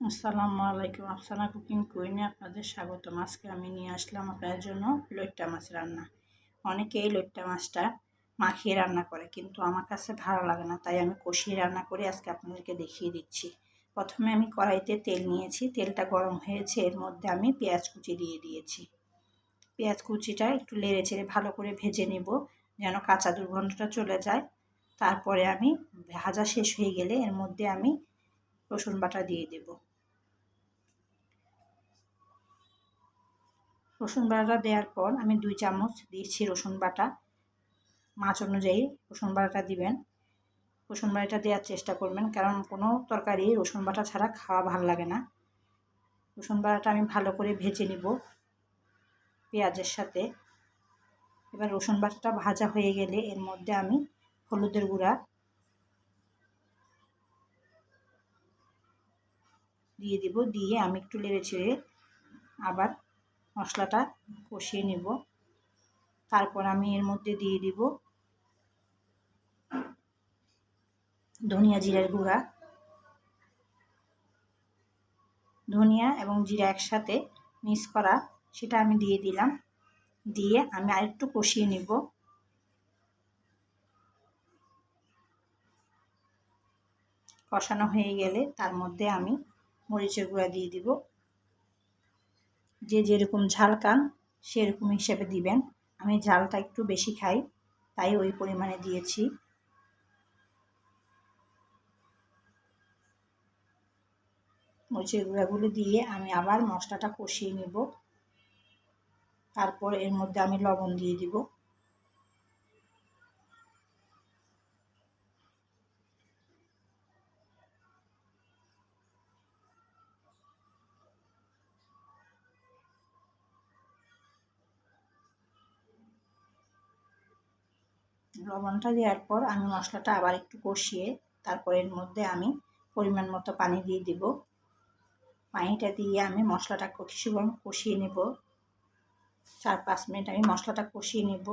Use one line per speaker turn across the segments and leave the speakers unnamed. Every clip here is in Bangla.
আসসালামু আলাইকুম। আফসানা কুকিং কুইনে আপনাদের স্বাগতম। আজকে আমি নিয়ে আসলাম আপনাদের জন্য লইট্টা মাছ রান্না। অনেকেই লইট্টা মাছটা মাখিয়ে রান্না করে, কিন্তু আমার কাছে ভালো লাগে না, তাই আমি কষিয়ে রান্না করে আজকে আপনাদেরকে দেখিয়ে দিচ্ছি। প্রথমে আমি কড়াইতে তেল নিয়েছি, তেলটা গরম হয়েছে, এর মধ্যে আমি পেঁয়াজ কুচি দিয়ে দিয়েছি। পেঁয়াজ কুচিটা একটু নেড়ে চেড়ে ভালো করে ভেজে নেব, যেন কাঁচা দুর্গন্ধটা চলে যায়। তারপরে আমি ভাজা শেষ হয়ে গেলে এর মধ্যে আমি রসুন বাটা দিয়ে দেব। রসুন বাটাটা দেওয়ার পর আমি 2 চামচ দিচ্ছি রসুন বাটা। মাছ অনুযায়ী রসুন বাটাটা দিবেন। রসুন বাটাটা দেওয়ার চেষ্টা করবেন, কারণ কোনো তরকারি রসুন বাটা ছাড়া খাওয়া ভালো লাগে না। রসুন বাটাটা আমি ভালো করে ভেজে নিব পেঁয়াজের সাথে। এবার রসুন বাটাটা ভাজা হয়ে গেলে এর মধ্যে আমি হলুদের গুঁড়া দিয়ে দিব, দিয়ে আমি একটু নেড়ে চেড়ে আবার মশলাটা কষিয়ে নেব। তারপর আমি এর মধ্যে দিয়ে দিব ধনিয়া জিরার গুঁড়া। ধনিয়া এবং জিরা একসাথে মিক্স করা, সেটা আমি দিয়ে দিলাম। দিয়ে আমি আরেকটু কষিয়ে নেব। কষানো হয়ে গেলে তার মধ্যে আমি মরিচের গুঁড়া দিয়ে দিব। যে যেরকম ঝাল খান সেরকম হিসেবে দিবেন। আমি ঝালটা একটু বেশি খাই, তাই ওই পরিমাণে দিয়েছি। মরিচের গুঁড়াগুলো দিয়ে আমি আবার মশলাটা কষিয়ে নেব। তারপর এর মধ্যে আমি লবণ দিয়ে দিব। লবণটা দেওয়ার পর আমি মশলাটা আবার একটু কষিয়ে তারপর এর মধ্যে আমি পরিমাণ মতো পানি দিয়ে দিব। পানিটা দিয়ে আমি মশলাটা কিছুক্ষণ কষিয়ে নেব। 4-5 মিনিট আমি মশলাটা কষিয়ে নেব।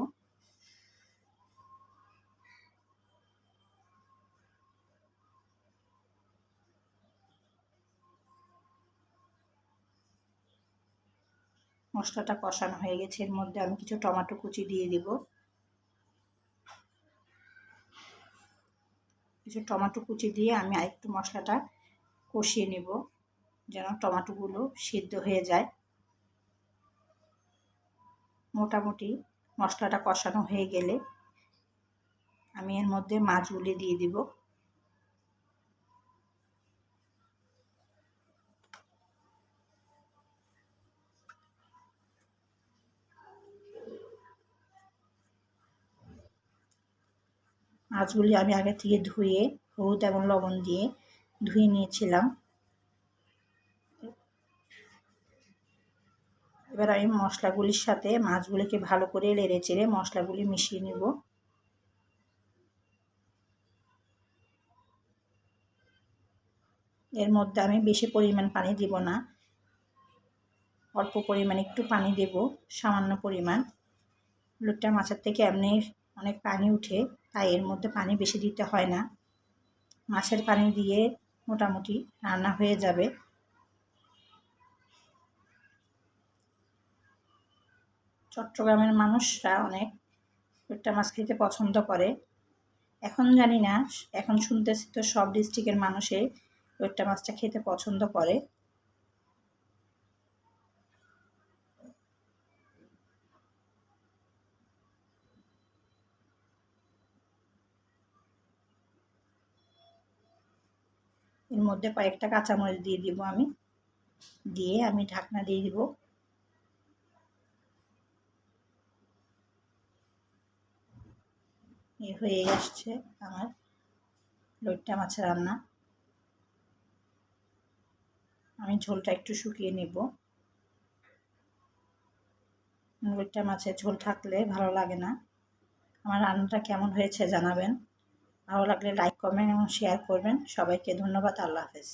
মশলাটা কষানো হয়ে গেছে, এর মধ্যে আমি কিছু টমেটো কুচি দিয়ে দিব। কিছু টমেটো কুচি দিয়ে আমি আরেকটু মশলাটা কষিয়ে নেব, যেন টমেটোগুলো সিদ্ধ হয়ে যায়। মোটামুটি মশলাটা কষানো হয়ে গেলে আমি এর মধ্যে মাছগুলি দিয়ে দিব। মাছগুলি আমি আগে থেকে ধুয়ে হলুদ এবং লবণ দিয়ে ধুয়ে নিয়েছিলাম। এবার আমি মশলাগুলির সাথে মাছগুলিকে ভালো করে নেড়ে চেড়ে মশলাগুলি মিশিয়ে নেব। এর মধ্যে আমি বেশি পরিমাণ পানি দিব না, অল্প পরিমাণ একটু পানি দেব, সামান্য পরিমাণ। লইট্টা মাছের থেকে এমনি অনেক পানি উঠে, তাই এর মধ্যে পানি বেশি দিতে হয় না। মাছের পানি দিয়ে মোটামুটি রান্না হয়ে যাবে। চট্টগ্রামের মানুষরা অনেক লইট্টা মাছ খেতে পছন্দ করে। এখন জানি না, এখন শুনতেছি তো সব ডিস্ট্রিক্টের মানুষই লইট্টা মাছটা খেতে পছন্দ করে। এর মধ্যে কয়েকটা কাঁচামরিচ দিয়ে দিব আমি, দিয়ে আমি ঢাকনা দিয়ে দিব। এ হয়ে আসছে আমার লইট্টা মাছের রান্না। আমি ঝোলটা একটু শুকিয়ে নেব। লইট্টা মাছের ঝোল থাকলে ভালো লাগে না। আমার রান্নাটা কেমন হয়েছে জানাবেন। ভালো লাগলে লাইক, কমেন্ট এবং শেয়ার করবেন। সবাইকে ধন্যবাদ। আল্লাহ হাফেজ।